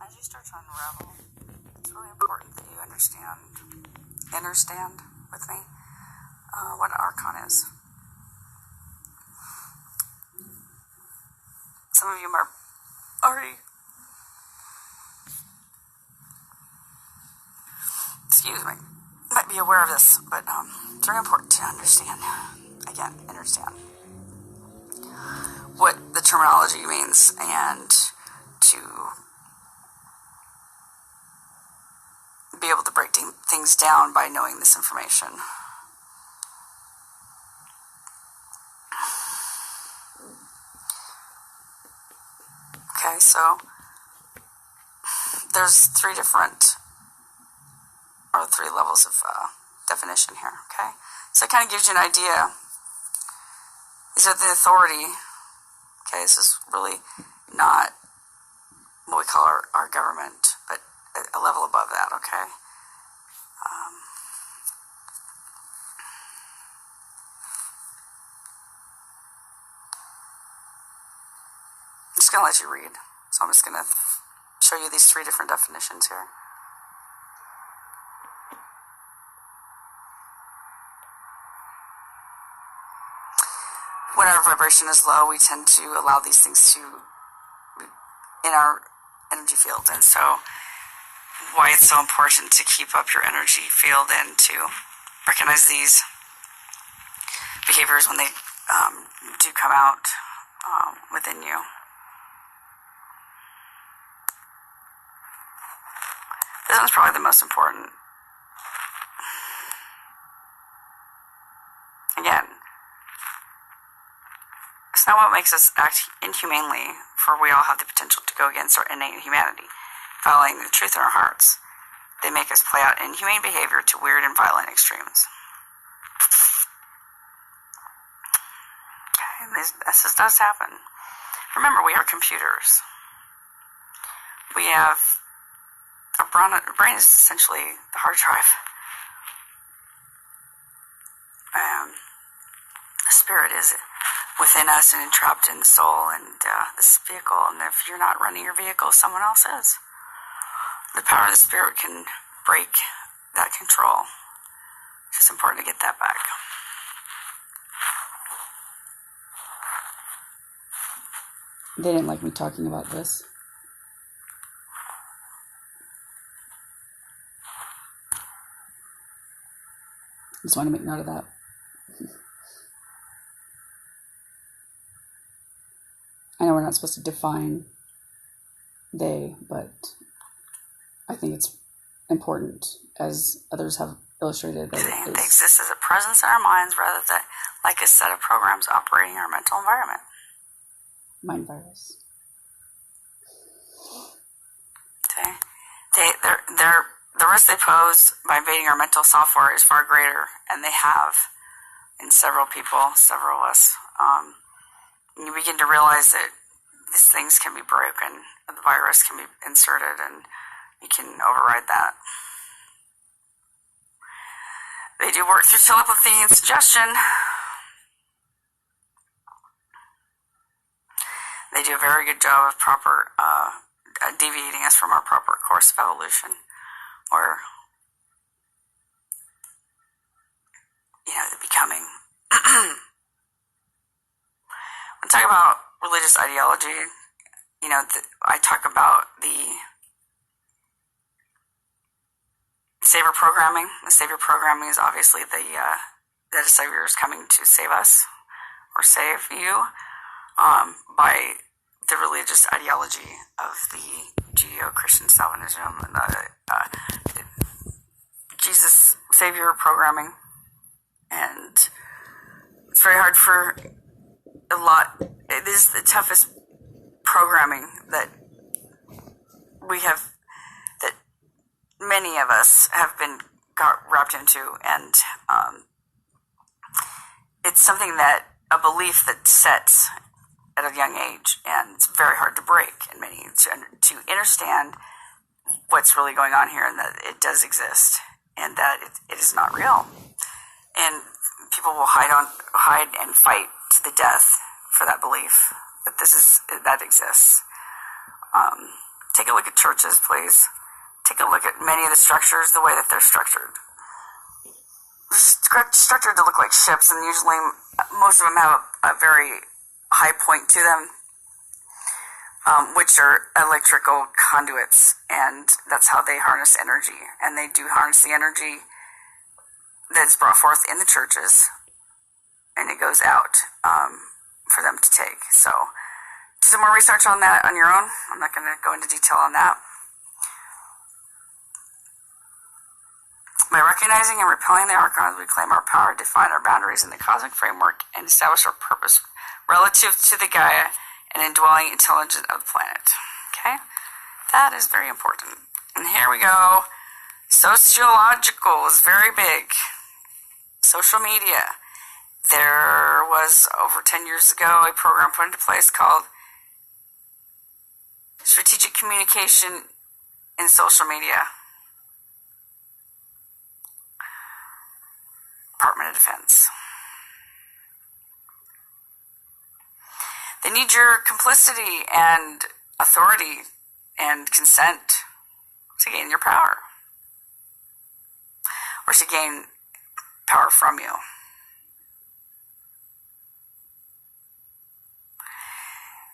as you start to unravel, it's really important that you understand with me, what an Archon is. Some of you are already, might be aware of this, but it's very important to understand what the terminology means, and to be able to break things down by knowing this information. Okay, so there's three levels of definition here, okay? So it kind of gives you an idea. These are the authority. Okay, this is really not what we call our government, but a level above that, okay? I'm just going to let you read. So I'm just going to show you these three different definitions here. When our vibration is low, we tend to allow these things to in our energy field. And so why it's so important to keep up your energy field and to recognize these behaviors when they do come out within you. This one's probably the most important. Again, it's not what makes us act inhumanely, for we all have the potential to go against our innate humanity, following the truth in our hearts. They make us play out inhumane behavior to weird and violent extremes. Okay, this does happen. Remember, we are computers. We have our brain is essentially the hard drive. The spirit is within us and entrapped in the soul and this vehicle. And if you're not running your vehicle, someone else is. The power of the spirit can break that control. It's just important to get that back. They didn't like me talking about this. Just want to make note of that. I know we're not supposed to define they, but I think it's important, as others have illustrated. They exist as a presence in our minds rather than like a set of programs operating in our mental environment. Mind virus. Okay. The risk they pose by invading our mental software is far greater, and they have in several people, several of us. And you begin to realize that these things can be broken, the virus can be inserted, and you can override that. They do work through telepathy and suggestion. They do a very good job of proper deviating us from our proper course of evolution, or the becoming. When I talk about religious ideology, I talk about the savior programming. The savior programming is obviously that a savior is coming to save us or save you by the religious ideology of the Judeo-Christian Calvinism and the Jesus savior programming. And it's very hard for it is the toughest programming that we have, that many of us have got wrapped into, and it's something that, a belief that sets at a young age, and it's very hard to break in many, to understand what's really going on here, and that it does exist, and that it is not real. And people will hide and fight to the death for that belief that that exists. Take a look at churches, please. Take a look at many of the structures, the way that they're structured. They're structured to look like ships, and usually most of them have a very high point to them, which are electrical conduits, and that's how they harness energy. And they do harness the energy that's brought forth in the churches, and it goes out for them to take. So do some more research on that on your own. I'm not going to go into detail on that. By recognizing and repelling the Archons, we claim our power, define our boundaries in the cosmic framework, and establish our purpose relative to the Gaia and indwelling intelligence of the planet. Okay? That is very important. And here we go. Sociological is very big. Social media. There was, over 10 years ago, a program put into place called Strategic Communication in Social Media. Department of Defense. They need your complicity and authority and consent to gain your power, or to gain power from you.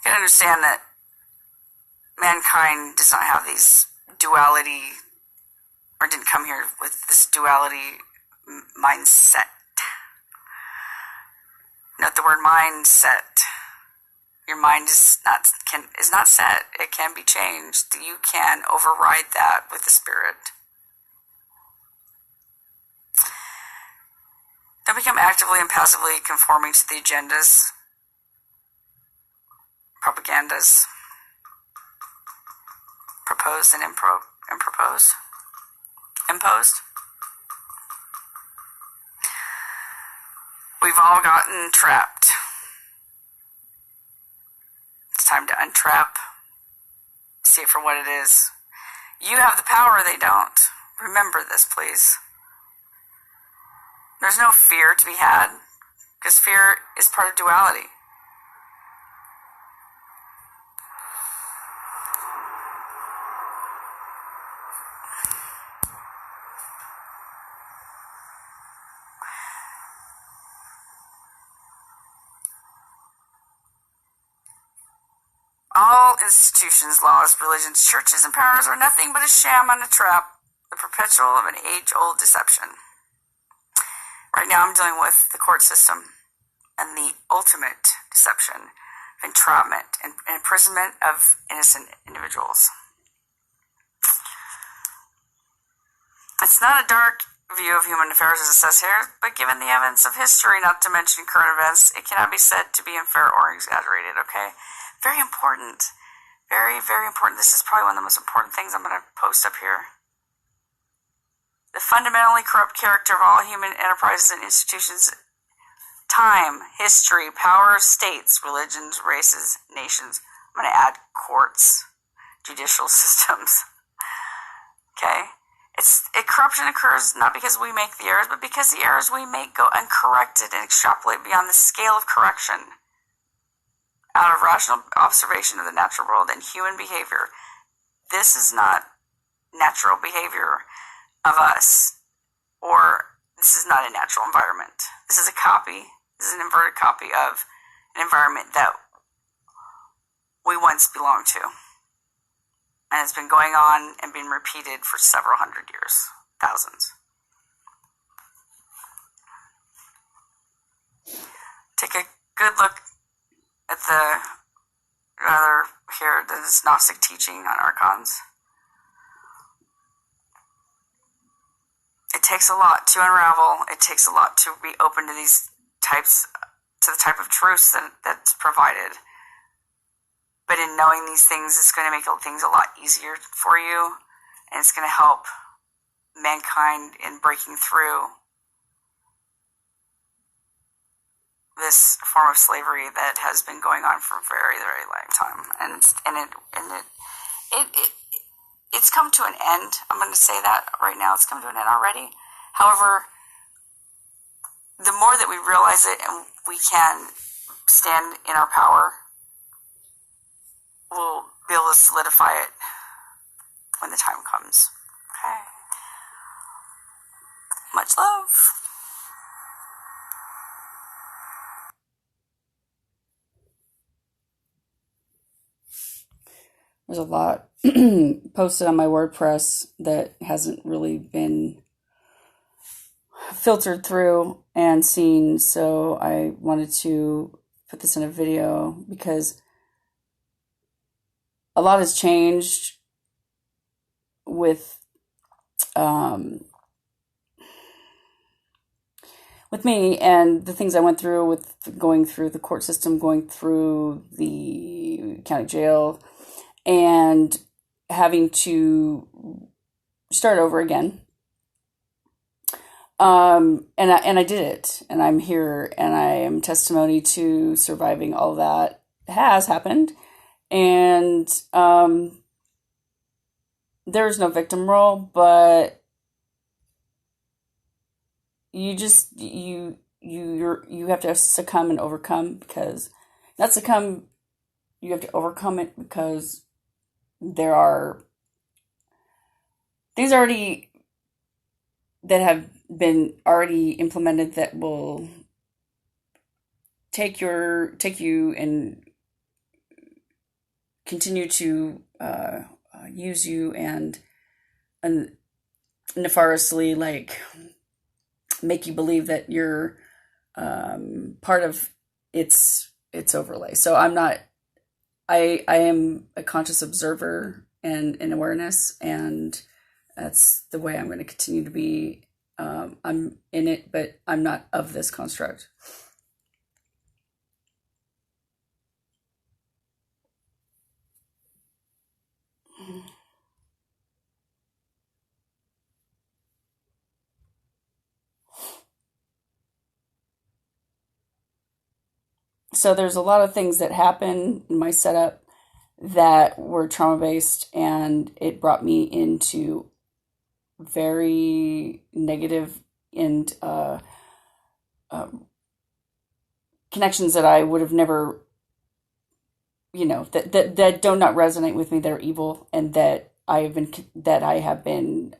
You can understand that mankind does not have these duality, or didn't come here with this duality mindset. Note the word mindset. Your mind is not set. It can be changed. You can override that with the Spirit. Don't become actively and passively conforming to the agendas, propagandas, proposed and imposed. We've all gotten trapped. It's time to untrap. See it for what it is. You have the power, they don't. Remember this, please. There's no fear to be had, because fear is part of duality. All institutions, laws, religions, churches, and powers are nothing but a sham and a trap, the perpetual of an age-old deception. Right now I'm dealing with the court system and the ultimate deception, entrapment, and imprisonment of innocent individuals. It's not a dark view of human affairs as it says here, but given the evidence of history, not to mention current events, it cannot be said to be unfair or exaggerated, okay? Very important. Very, very important. This is probably one of the most important things I'm going to post up here. The fundamentally corrupt character of all human enterprises and institutions, time, history, power, states, religions, races, nations. I'm going to add courts, judicial systems. Okay? Corruption occurs not because we make the errors, but because the errors we make go uncorrected and extrapolate beyond the scale of correction. Out of rational observation of the natural world and human behavior. This is not natural behavior of us, or this is not a natural environment. This is a copy, this is an inverted copy of an environment that we once belonged to. And it's been going on and being repeated for several hundred years, thousands. Take a good look at this Gnostic teaching on Archons. It takes a lot to unravel. It takes a lot to be open to the type of truths that's provided. But in knowing these things, it's going to make things a lot easier for you, and it's going to help mankind in breaking through this form of slavery that has been going on for a very, very long time, it's come to an end. I'm going to say that right now. It's come to an end already. However, the more that we realize it and we can stand in our power, we'll be able to solidify it when the time comes. Okay. Much love. There's a lot posted on my WordPress that hasn't really been filtered through and seen, so I wanted to put this in a video because a lot has changed with me and the things I went through with going through the court system, going through the county jail, and having to start over again. And I did it, and I'm here, and I am testimony to surviving all that has happened. And there's no victim role, but you have to succumb and overcome, because not succumb, you have to overcome it, because there are things already that have been already implemented that will take you and continue to use you and nefariously, like, make you believe that you're part of its overlay. So I am a conscious observer and an awareness, and that's the way I'm going to continue to be. I'm in it, but I'm not of this construct. So there's a lot of things that happen in my setup that were trauma-based, and it brought me into very negative and connections that I would have never, that do not resonate with me, that are evil, and that I have been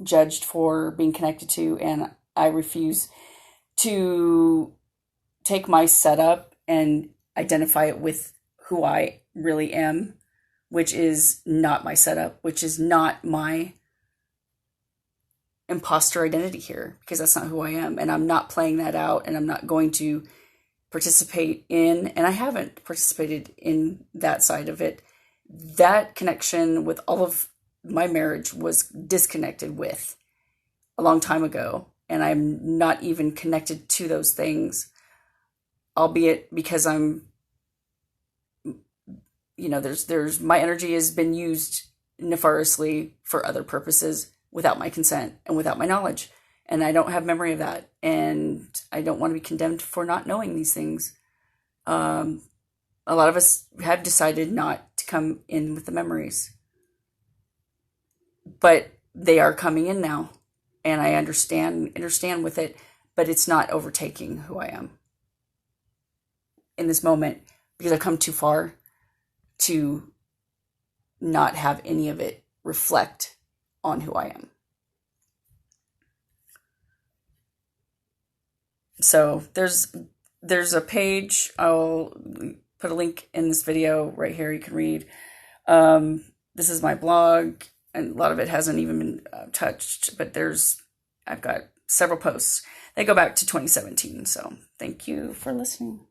judged for being connected to, and I refuse to take my setup and identify it with who I really am, which is not my setup, which is not my imposter identity here, because that's not who I am, and I'm not playing that out, and I'm not going to participate in, and I haven't participated in that side of it. That connection with all of my marriage was disconnected with a long time ago, and I'm not even connected to those things, albeit because I'm, there's my energy has been used nefariously for other purposes without my consent and without my knowledge. And I don't have memory of that. And I don't want to be condemned for not knowing these things. A lot of us have decided not to come in with the memories. But they are coming in now. And I understand with it. But it's not overtaking who I am in this moment, because I've come too far to not have any of it reflect on who I am. So there's a page. I'll put a link in this video right here. You can read. This is my blog, and a lot of it hasn't even been touched, but I've got several posts. They go back to 2017. So thank you for listening.